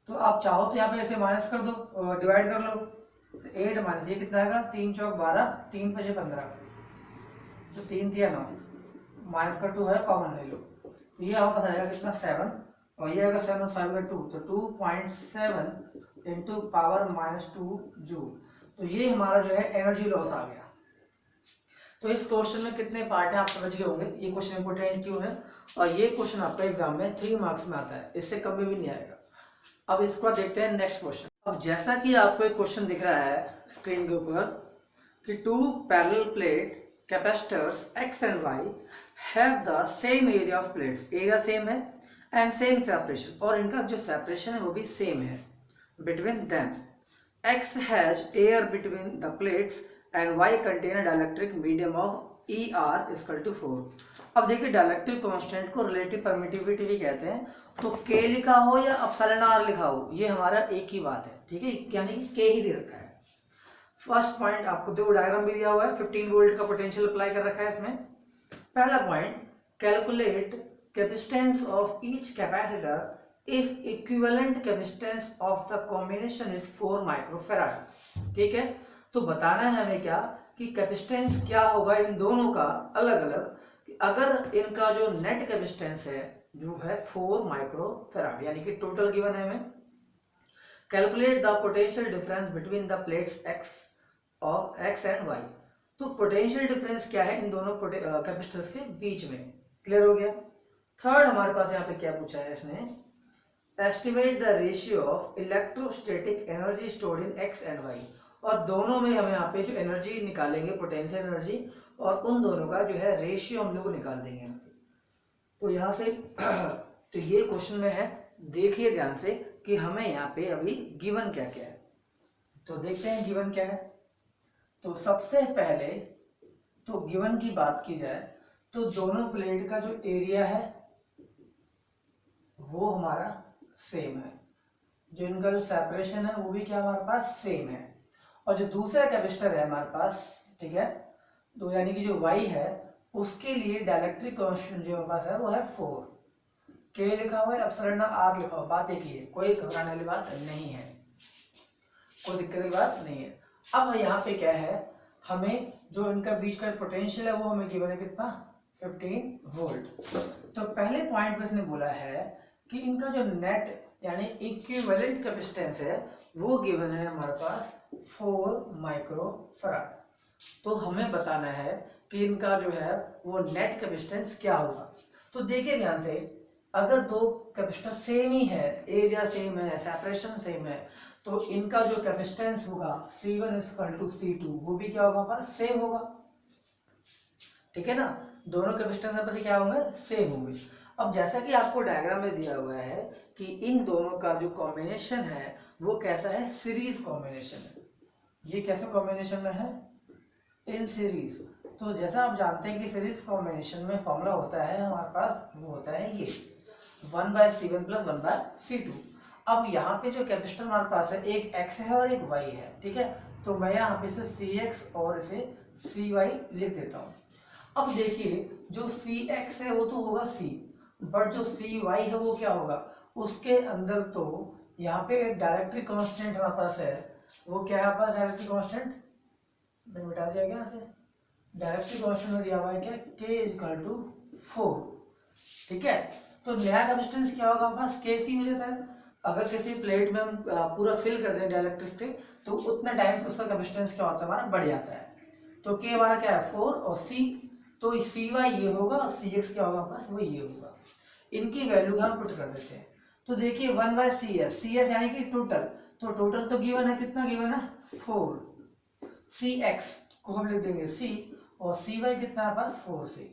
तो आप चाहो तो यहाँ पे ऐसे माइनस कर दो, डिवाइड कर लो। तो 8 माइनस ये कितना आएगा, 3 चौक 12, 3 5 15, तो 3 3 9, माइनस का 2 है कॉमन ले लो। तो ये हमारे पास आएगा कितना 7, और ये आएगा 7 और 5 का 2, तो 2.7 इंटू पावर माइनस 2 जूल। तो ये हमारा जो है एनर्जी लॉस आ गया। तो इस क्वेश्चन में कितने पार्ट हैं आप समझ गए होंगे, ये क्वेश्चन इंपोर्टेंट क्यों है, और ये क्वेश्चन आपका एग्जाम में 3 मार्क्स में आता है, इससे कम भी नहीं आएगा। अब इसको देखते हैं नेक्स्ट क्वेश्चन। अब जैसा कि आपको एक क्वेश्चन दिख रहा है स्क्रीन के ऊपर कि 2 parallel plate capacitors X and Y have the same area of plates, area same है एंड सेम सेपरेशन, और इनका जो सेपरेशन है वो भी सेम है between them. X has air between the plates and Y contain dielectric medium of ER equal to 4। अब देखिए डाइलेक्ट्रिक कांस्टेंट को रिलेटिव परमिटिविटी भी कहते हैं, तो K लिखा हो या एप्सिलॉन R लिखा हो ये हमारा एक ही बात है, ठीक है, यानी K ही दे रखा है। फर्स्ट पॉइंट आपको देखो डायग्राम भी दिया हुआ है, 15 वोल्ट का पोटेंशियल अप्लाई कर रखा है इसमें। पहला point, calculate capacitance of each capacitor if equivalent capacitance of the combination is 4 microfarad. ठीक है, तो बताना है हमें क्या कि कैपेसिटेंस क्या होगा इन दोनों का अलग अलग, अगर इनका जो नेट कैपेसिटेंस है जो है 4 माइक्रोफैराड, यानी कि टोटल गिवन है हमें। Calculate the potential difference between the plates X and Y। तो पोटेंशियल डिफरेंस क्या है इन दोनों कैपेसिटर्स के बीच में, क्लियर हो गया। थर्ड हमारे पास यहाँ पे क्या पूछा है इसने, estimate the ratio of electrostatic energy stored in X and Y, और दोनों में हमें यहाँ पे जो एनर्जी निकालेंगे पोटेंशियल एनर्जी, और उन दोनों का जो है रेशियो हम लोग निकाल देंगे। तो यहाँ से तो ये क्वेश्चन में है, देखिए ध्यान से कि हमें यहाँ पे अभी गिवन क्या क्या है। तो देखते हैं गिवन क्या है। तो सबसे पहले तो गिवन की बात की जाए तो दोनों प्लेट का जो एरिया है वो हमारा सेम है, जो इनका जो सेपरेशन है वो भी क्या हमारे पास सेम है, और जो दूसरा कैपेसिटर है हमारे पास, ठीक है, तो यानी कि जो Y है उसके लिए डाइलेक्ट्रिक कांस्टेंट जो हमारे पास है वो है 4, K लिखा हुआ है, एप्सिलॉन R लिखा हुआ, बात एक ही है, कोई घबराने वाली बात नहीं है, कोई दिक्कत की बात नहीं है। अब यहाँ पे क्या है, हमें जो इनका बीच का पोटेंशियल है वो हमें गिवन है कितना, 15 वोल्ट। तो पहले पॉइंट पे इसने बोला है कि इनका जो नेट यानी इक्विवेलेंट कैपेसिटेंस है वो गिवन है हमारे पास 4 माइक्रोफैराड। तो हमें बताना है कि इनका जो है वो नेट कैपेसिटेंस क्या होगा। तो देखिए ध्यान से, अगर दो कैपेसिटर सेम ही है, एरिया सेम है, सेपरेशन सेम है, तो इनका जो कैपेसिटेंस होगा C1 = C2 वो भी क्या होगा हमारा सेम होगा, ठीक है ना, दोनों कैपेसिटेंस पर क्या होंगे, सेम होंगे। अब जैसा कि आपको डायग्राम में दिया हुआ है कि इन दोनों का जो कॉम्बिनेशन है वो कैसा है, सीरीज कॉम्बिनेशन है। ये कैसे कॉम्बिनेशन में है, इन सीरीज। तो जैसा आप जानते हैं कि सीरीज कॉम्बिनेशन में फॉर्मूला होता है हमारे पास, वो होता है ये 1/C1 + 1/C2। अब यहाँ पे जो कैपेसिटर हमारे पास है, एक X है और एक Y है, ठीक है, तो मैं यहाँ पे इसे CX और इसे CY लिख देता हूँ। अब देखिए जो CX है वो तो होगा C, बट जो CY है वो क्या होगा, उसके अंदर तो यहाँ पे एक डाइलेक्ट्रिक कांस्टेंट हमारे पास है, वो क्या है हमारे पास डाइलेक्ट्रिक कांस्टेंट, मैंने मिटा दिया क्या यहाँ से, डाइलेक्ट्रिक कांस्टेंट में दिया हुआ है क्या, K = 4, ठीक है। तो नया कैपेसिटेंस क्या होगा हमारे पास, KC हो जाता है। अगर किसी प्लेट में हम पूरा फिल कर दें डाइलेक्ट्रिक से, तो उतना टाइम उसका कैपेसिटेंस क्या होता है हमारा, बढ़ जाता है। तो K हमारा क्या है 4 और C, तो CY ये होगा और CX क्या होगा हमारे पास, वो ये होगा। इनकी वैल्यू हम पुट कर देते हैं। तो देखिए 1/CS, CS यानी कि टोटल, तो टोटल तो गिवन है, कितना गिवन है 4, CX को हम लिख देंगे C और CY कितना है पास 4C।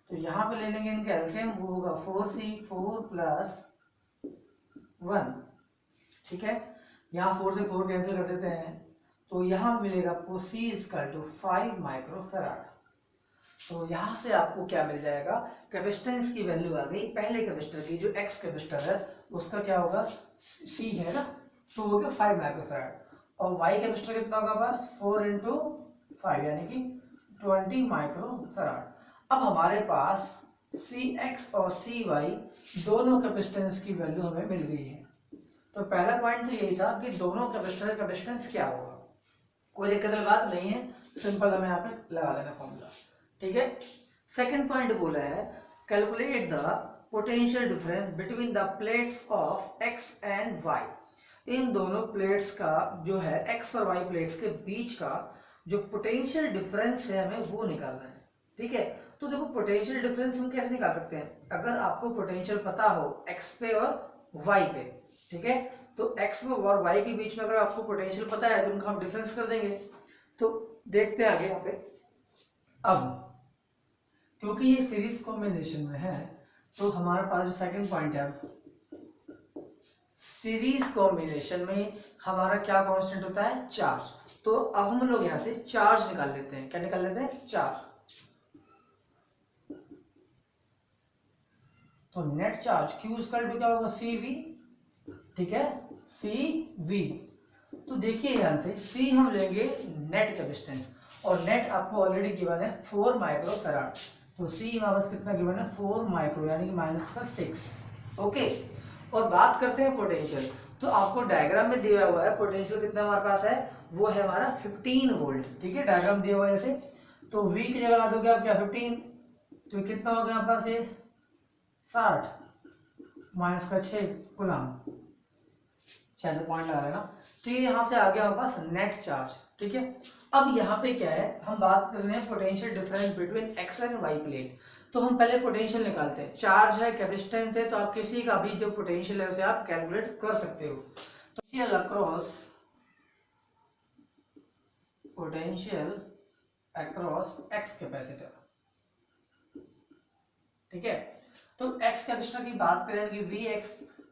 तो यहाँ पे ले लेंगे इनका एलसीएम, वो होगा 4C 4 + 1, ठीक है। यहाँ 4 से 4 कैंसिल कर देते हैं, तो यहाँ मिलेगा आपको C = 5 माइक्रोफैराड। तो यहाँ से आपको क्या मिल जाएगा, कैपेसिटेंस की वैल्यू आ गई पहले कैपेसिटर की, जो X कैपेसिटर है उसका क्या होगा, C है ना, तो हो गया 5 माइक्रोफैराड, और Y कैपेसिटर कितना होगा बस 4 × 5 यानी कि 20 माइक्रोफैराड। अब हमारे पास CX और CY दोनों कैपेसिटेंस की वैल्यू हमें मिल गई है। तो पहला पॉइंट तो यही था कि दोनों कैपेसिटर का कैपेसिटेंस क्या होगा, कोई दिक्कत वाली बात नहीं है, सिंपल हमें यहाँ पे लगा देना फॉर्मूला, ठीक है। सेकंड पॉइंट बोला है calculate the potential difference between the plates of X and Y। इन दोनों प्लेट्स का जो है X और Y प्लेट्स के बीच का जो पोटेंशियल डिफरेंस है हमें वो निकालना है, ठीक है। तो देखो पोटेंशियल डिफरेंस हम कैसे निकाल सकते हैं, अगर आपको पोटेंशियल पता हो X पे और Y पे, ठीक है, तो X पे और Y के बीच में अगर आपको पोटेंशियल पता है तो उनका हम डिफरेंस कर देंगे। तो देखते हैं आगे यहाँ पे। अब क्योंकि ये सीरीज कॉम्बिनेशन में है तो हमारे पास जो सेकंड पॉइंट है, सीरीज कॉम्बिनेशन में हमारा क्या कांस्टेंट होता है, चार्ज। तो अब हम लोग यहाँ से चार्ज निकाल लेते हैं, क्या निकाल लेते हैं, चार्ज। तो नेट चार्ज Q = क्या होगा, CV, ठीक है, CV। तो देखिए ध्यान से C हम लेंगे नेट कैपेसिटेंस, और नेट आपको ऑलरेडी गिवन है 4 माइक्रोफैराड, तो C हमारे पास कितना गिवन है 4 माइक्रो यानी कि -6, ओके। और बात करते हैं पोटेंशियल, तो आपको डायग्राम में दिया हुआ है पोटेंशियल कितना हमारे पास है, वो है हमारा 15 वोल्ट, ठीक है, डायग्राम दिया हुआ है जैसे। तो V की जगह ला दोगे आप क्या 15, तो कितना हो गया यहाँ पर से 60 -6 कूलम, 6 से पॉइंट लगा लेना। तो ये यहाँ से आ गया हमारे पास नेट चार्ज, ठीक है। अब यहाँ पे क्या है, हम बात कर रहे हैं potential difference between X and Y plate. तो हम पहले पोटेंशियल निकालते हैं, चार्ज है, कैपेसिटेंस है, तो आप किसी का भी जो पोटेंशियल है उसे आप कैलकुलेट कर सकते हो। तो पोटेंशियल अक्रॉस X कैपेसिटर, ठीक है। तो X कैपेसिटर की बात करें कि Vx,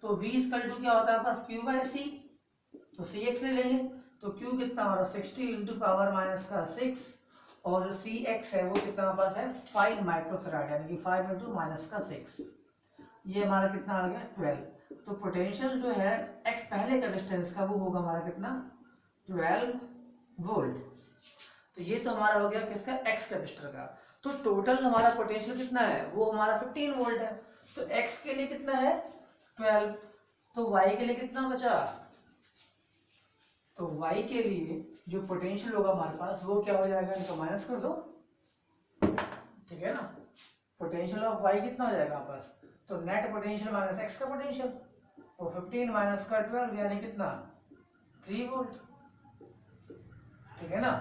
तो V = क्या होता है पास Q/C, तो Cx ले लेंगे, तो Q कितना हो रहा है 60 × 10⁻⁶, और जो Cx है वो कितना हमारे पास है 5 माइक्रोफैराड यानी कि 5 × 10⁻⁶, ये हमारा कितना आ गया 12। तो पोटेंशियल जो है X पहले कैपेसिटेंस का वो होगा हमारा कितना 12 वोल्ट। तो ये तो हमारा हो गया किसका, X कैपेसिटर का। तो टोटल हमारा पोटेंशियल कितना है, वो हमारा 15 वोल्ट है। तो X के लिए कितना है 12, तो Y के लिए कितना बचा, तो Y के लिए जो पोटेंशियल होगा हमारे पास वो क्या हो जाएगा, इनको माइनस कर दो, ठीक है ना। पोटेंशियल ऑफ Y कितना हो जाएगा हमारे पास, तो नेट पोटेंशियल माइनस X का पोटेंशियल, तो 15 - 12 यानी कितना 3 वोल्ट, ठीक है ना।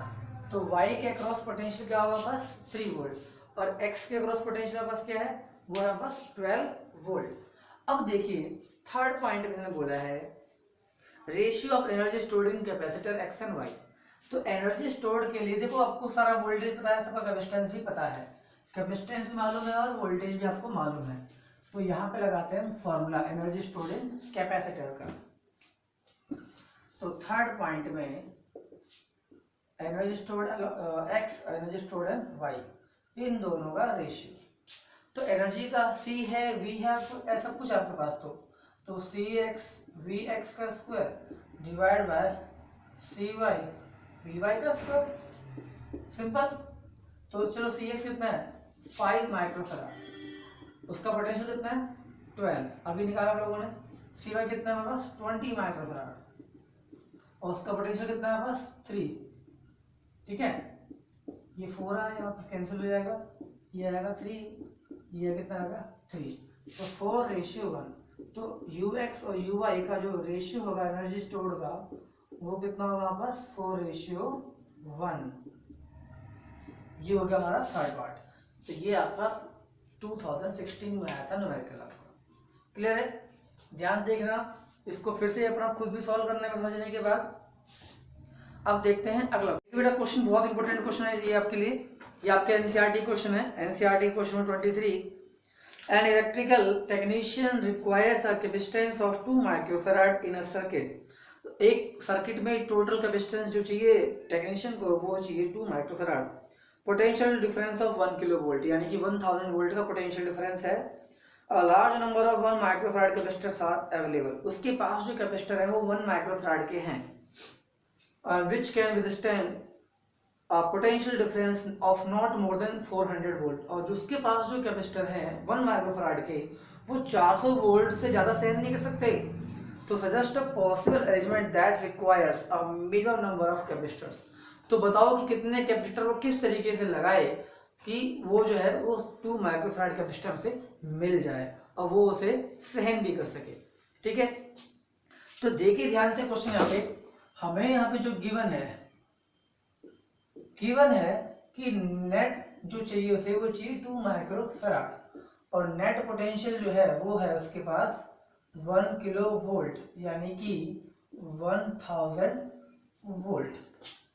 तो Y के अक्रॉस पोटेंशियल क्या होगा पास 3 वोल्ट, और X के अक्रॉस पोटेंशियल पास क्या है, वो है पास 12 वोल्ट। अब देखिए थर्ड पॉइंट मैंने बोला है ratio of energy stored in capacitor X and Y। तो एनर्जी स्टोर्ड के लिए देखो आपको सारा वोल्टेज पता है, सबका कैपेसिटेंस भी पता है, कैपेसिटेंस मालूम है और वोल्टेज भी आपको मालूम है। तो यहाँ पे लगाते हैं formula energy stored in capacitor का। तो थर्ड पॉइंट में energy stored X, energy stored इन Y, इन दोनों का रेशियो। तो एनर्जी का C है, V है, तो ऐसा कुछ आपके पास, तो CX VX का square divide by CY VY का स्क्वायर, सिंपल। तो चलो CX कितना है 5 माइक्रोफैराड, उसका पोटेंशियल कितना है 12, अभी निकाला हम लोगों ने। CY कितना है हमारे पास 20 माइक्रोफैराड, और उसका पोटेंशियल कितना है हमारे पास 3, ठीक है। ये 4 आया, यहाँ पर कैंसिल हो जाएगा, ये आएगा 3, ये कितना आएगा 3, तो 4:1। तो Ux और Uy का जो रेशियो होगा एनर्जी स्टोर्ड का वो कितना होगा हमारे पास 4:1। ये हो गया हमारा थर्ड पार्ट। तो ये आपका 2016 में आया था न्यूमेरिकल आपका, क्लियर है? ध्यान से देखना, इसको फिर से अपना खुद भी सॉल्व करना है समझने के बाद। अब देखते हैं अगला बेटा क्वेश्चन, बहुत इंपॉर्टेंट क्वेश्चन है ये आपके लिए, ये आपके एनसीईआरटी क्वेश्चन है। NCERT question number 23, an electrical technician requires a capacitance of 2 microfarad in a circuit. एक सर्किट में टोटल कैपेसिटेंस जो चाहिए टेक्नीशियन को वो चाहिए 2 microfarad. Potential difference of 1 kilo volt, यानी कि 1000 वोल्ट का पोटेंशियल डिफरेंस है। A large number of 1 microfarad capacitors are available, उसके पास जो कैपेसिटर है वो 1 माइक्रोफैराड के हैं। Which can withstand a potential difference of not more than 400 volt, और जिसके पास जो कैपेसिटर है 1 माइक्रोफैराड के वो 400 वोल्ट से ज़्यादा सहन नहीं कर सकते। तो suggest a possible arrangement that requires a minimum number of capacitors. तो बताओ कि कितने कैपेसिटर वो किस तरीके से लगाए कि वो जो है वो 2 माइक्रोफैराड कैपेसिटर से मिल जाए और वो उसे सहन भी कर सके। ठीक है, तो देखिए ध्यान से क्वेश्चन यहाँ पे, हमें यहाँ पे जो गिवन है कि नेट जो चाहिए उसे वो चाहिए 2 माइक्रोफैराड, और नेट पोटेंशियल जो है वो है उसके पास 1 किलो वोल्ट, यानी कि 1000 वोल्ट।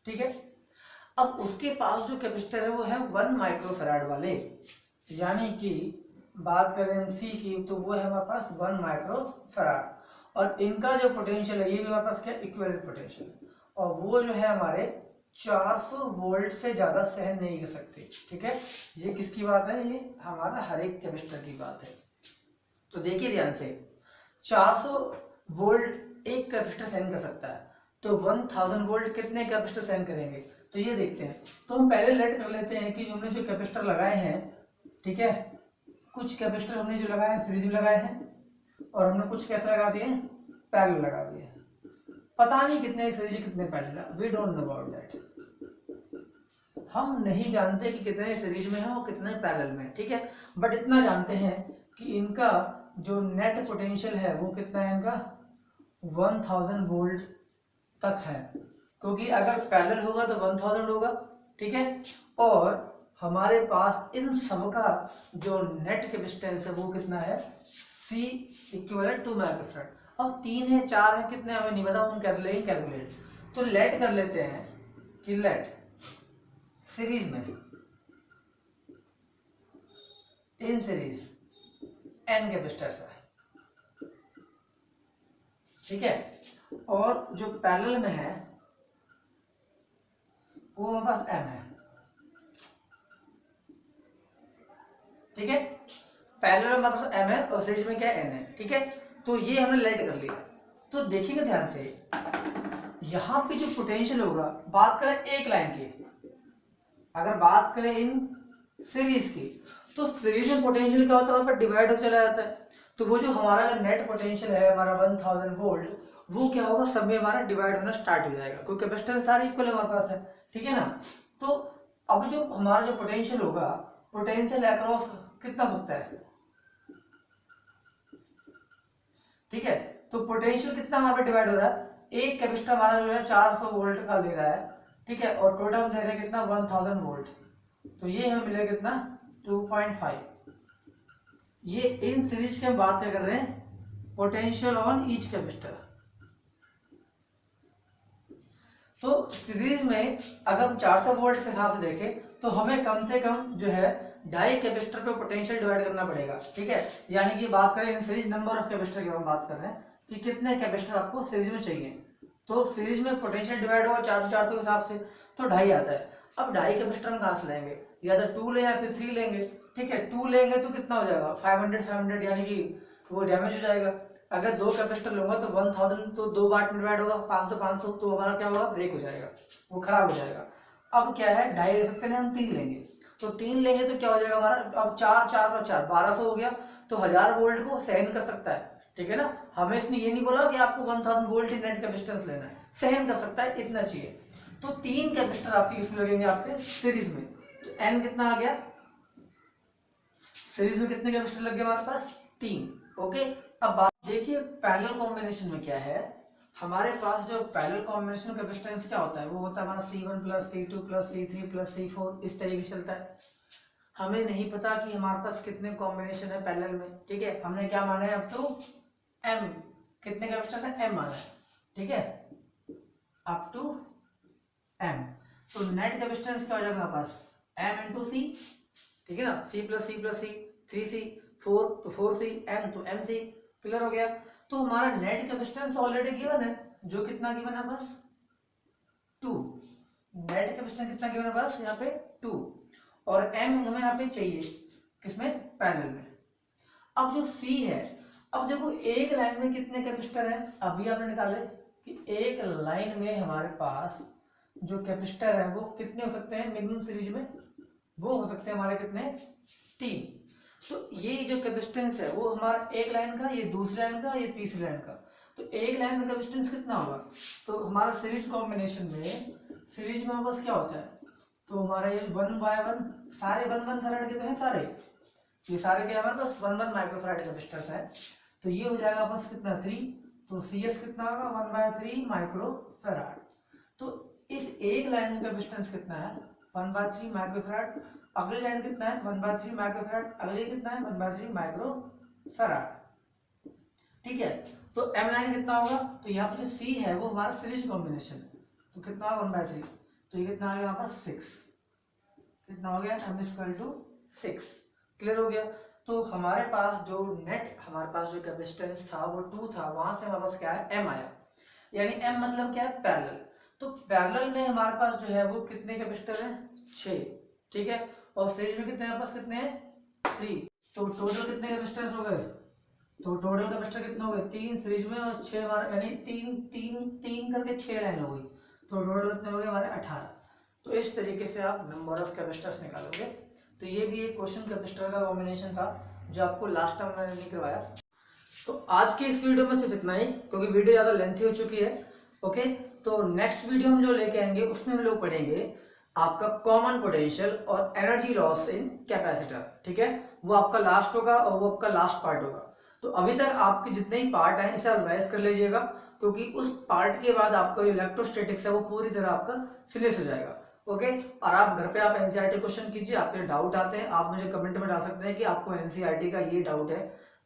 ठीक है, अब उसके पास जो कैपेसिटर है वो है 1 माइक्रोफैराड वाले, यानी कि बात करें हम सी की तो वो है हमारे पास 1 माइक्रोफैराड, और इनका जो पोटेंशियल है ये भी हमारे पास क्या इक्विवेलेंट पोटेंशियल, और वो जो है हमारे 400 वोल्ट से ज्यादा सहन नहीं कर सकते। ठीक है, ये किसकी बात है? ये हमारा हर एक कैपेसिटर की बात है। तो देखिए ध्यान से, 400 वोल्ट एक कैपेसिटर सहन कर सकता है, तो 1000 वोल्ट कितने कैपेसिटर सहन करेंगे? तो ये देखते हैं। तो हम पहले लेट कर लेते हैं कि हमने जो कैपेसिटर लगाए हैं, ठीक है, कुछ कैपेसिटर हमने जो लगाए हैं सीरीज में लगाए हैं, और हमने कुछ कैसे लगा दिए, पैरेलल लगा दिए। पता नहीं कितने सीरीज कितने parallel, we don't know about that, हम नहीं जानते कि कितने सीरीज में है और कितने पैरेलल में। ठीक है, बट इतना जानते हैं कि इनका जो नेट पोटेंशियल है वो कितना है, इनका 1000 वोल्ट तक है, क्योंकि अगर पैरेलल होगा तो 1000 होगा। ठीक है, और हमारे पास इन सब का जो नेट कैपेसिटेंस है वो कितना है, C इक्विवेलेंट 2 माइक्रोफैराड। अब 3 है 4 है कितने हमें नहीं पता, हम कर लेंगे कैलकुलेट। तो लेट कर लेते हैं कि लेट सीरीज में इन सीरीज n कैपेसिटर्स है। ठीक है, और जो पैरेलल में है वो हमारे पास m है। ठीक है, पैरेलल में हमारे पास m है और सीरीज में क्या है n है। ठीक है, तो ये हमने लेट कर लिया। तो देखिएगा ध्यान से, यहाँ पे जो पोटेंशियल होगा, बात करें एक लाइन की, अगर बात करें इन सीरीज की, तो सीरीज में पोटेंशियल क्या होता है, वहां पर डिवाइड हो चला जाता है। तो वो जो हमारा नेट पोटेंशियल है हमारा 1000 वोल्ट, वो क्या होगा, सब में हमारा डिवाइड होना स्टार्ट हो जाएगा, क्योंकि कैपेसिटेंस सारे इक्वल हमारे पास है। ठीक है ना, तो अब जो हमारा जो पोटेंशियल होगा, पोटेंशियल अक्रॉस कितना सकता है, ठीक है, तो पोटेंशियल कितना हमारे डिवाइड हो रहा है, एक कैपेसिटर हमारा जो है 400 वोल्ट का ले रहा है। ठीक है, और टोटल हम दे रहे हैं कितना, 1000 वोल्ट, तो ये हमें मिलेगा कितना, 2.5। ये इन सीरीज की हम बात क्या कर रहे हैं, पोटेंशियल ऑन ईच कैपेसिटर। तो सीरीज में अगर हम 400 वोल्ट के हिसाब से देखें तो हमें कम से कम जो है 2.5 कैपेसिटर पे पोटेंशियल डिवाइड करना पड़ेगा। ठीक है, यानी कि बात करें in series number of capacitor की हम बात कर रहे हैं कि कितने कैपेसिटर आपको सीरीज में चाहिए। तो सीरीज में पोटेंशियल डिवाइड होगा 400 के हिसाब से, तो 2.5 आता है। अब 2.5 कैपेसिटर हम कहाँ से लेंगे, या तो 2 लें या फिर 3 लेंगे। ठीक है, 2 लेंगे तो कितना हो जाएगा, 500 यानी कि वो डैमेज हो जाएगा। अगर 2 कैपेसिटर लूंगा तो 1000 तो 2 पार्ट में डिवाइड होगा, 500 तो हमारा क्या होगा, ब्रेक हो जाएगा, वो खराब हो जाएगा। अब क्या है, 2.5 ले सकते हैं हम, 3 लेंगे, तो 3 लेंगे तो क्या हो जाएगा हमारा, अब 4 4 और 4 1200 हो गया, तो 1000 वोल्ट को सहन कर सकता है। ठीक है ना, हमें इसने ये नहीं बोला कि आपको 1000 वोल्ट ही नेट कैपेसिटेंस लेना है, सहन कर सकता है, इतना चाहिए। तो 3 कैपेसिटर आपके इसमें लगेंगे आपके सीरीज में, तो n कितना आ गया, सीरीज में कितने कैपेसिटर लग गए हमारे पास, 3। ओके, अब बात देखिए पैरेलल कॉम्बिनेशन में क्या है, हमारे पास जो पैरेलल कॉम्बिनेशन कैपेसिटेंस क्या होता है, वो होता है हमारा C1 + C2 + C3 + C4, इस तरीके से चलता है। हमें नहीं पता कि हमारे पास कितने कॉम्बिनेशन है पैरेलल में, ठीक है। हमने क्या माना है अप टू m, कितने कैपेसिटर है m माना है, ठीक है, अप टू m। तो नेट कैपेसिटेंस क्या हो जाएगा हमारे पास m इंटू सी, ठीक है ना, c प्लस सी प्लस सी, 3c 4 तो 4c, m तो mc, क्लियर हो गया। तो हमारा नेट कैपेसिटेंस ऑलरेडी गिवन है, जो कितना गिवन है बस 2, नेट कैपेसिटेंस कितना गिवन है बस यहाँ पे 2, और m हमें यहाँ पे चाहिए किसमें पैरेलल में। अब जो c है, अब देखो एक लाइन में कितने कैपेसिटर है, अभी आपने निकाले कि एक लाइन में हमारे पास जो कैपेसिटर है वो कितने हो सकते हैं मिनिमम सीरीज में, वो हो सकते हैं हमारे कितने 3। तो ये जो कैपेसिटेंस है वो हमारा एक लाइन का, ये दूसरी लाइन का, ये तीसरी लाइन का, तो एक लाइन में कैपेसिटेंस कितना होगा। तो हमारा सीरीज कॉम्बिनेशन में, सीरीज में बस क्या होता है, तो हमारे ये 1/1 सारे 1/1 फैराड के तो हैं सारे, ये सारे क्या हमारे पास 1/1 माइक्रोफैराड कैपेसिटर्स है। तो ये हो जाएगा बस कितना 3, तो CS कितना होगा 1/3 माइक्रोफैराड। तो इस एक लाइन में कैपेसिटेंस कितना है 1/3 माइक्रोफैराड, अगली लाइन कितना है 1/3 माइक्रोफैराड, अगली कितना है 1/3 माइक्रोफैराड, ठीक है। तो m लाइन कितना होगा, तो यहाँ पे जो C है वो हमारा सीरीज कॉम्बिनेशन है, तो कितना होगा 1/3, तो ये कितना आ गया यहाँ पर 6, कितना हो गया m=6, क्लियर हो गया। तो हमारे पास जो नेट, हमारे पास जो कैपेसिटेंस था वो 2 था, वहां से हमारे पास क्या है m आया, यानी m मतलब क्या है पैरेलल। तो पैरेलल में हमारे पास जो है वो कितने कैपेसिटर हैं 6, ठीक है, और सीरीज में कितने हमारे पास कितने हैं 3, तो टोटल कितने कैपेसिटर हो गए, तो टोटल कैपेसिटर कितने हो गए 3 सीरीज में और 6 हमारे, यानी 3 करके 6 लाइन हो गई, तो टोटल कितने हो गए हमारे 18। तो इस तरीके से आप नंबर ऑफ कैपेसिटर्स निकालोगे। तो ये भी एक क्वेश्चन कैपेसिटर का कॉम्बिनेशन था जो आपको लास्ट टाइम मैंने नहीं करवाया। तो आज के इस वीडियो में सिर्फ इतना ही, क्योंकि वीडियो ज़्यादा लेंथी हो चुकी है, ओके। तो नेक्स्ट वीडियो हम जो लेके आएंगे उसमें हम लोग पढ़ेंगे आपका कॉमन पोटेंशियल और एनर्जी लॉस इन कैपेसिटर, ठीक है, वो आपका लास्ट होगा और वो आपका लास्ट पार्ट होगा। तो अभी तक आपके जितने ही पार्ट हैं इसे आप रिवाइज कर लीजिएगा, क्योंकि उस पार्ट के बाद आपका जो इलेक्ट्रोस्टैटिक्स है वो पूरी तरह आपका फिनिश हो जाएगा, ओके। और आप घर पे आप एनसीईआरटी क्वेश्चन कीजिए, आपके डाउट आते हैं आप मुझे कमेंट में डाल सकते हैं कि आपको एनसीईआरटी का ये डाउट है,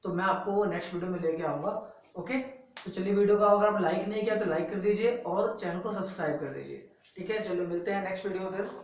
तो मैं आपको नेक्स्ट वीडियो में लेके आऊँगा, ओके। तो चलिए वीडियो को अगर आप लाइक नहीं किया तो लाइक कर दीजिए और चैनल को सब्सक्राइब कर दीजिए, ठीक है। चलो मिलते हैं नेक्स्ट वीडियो में फिर।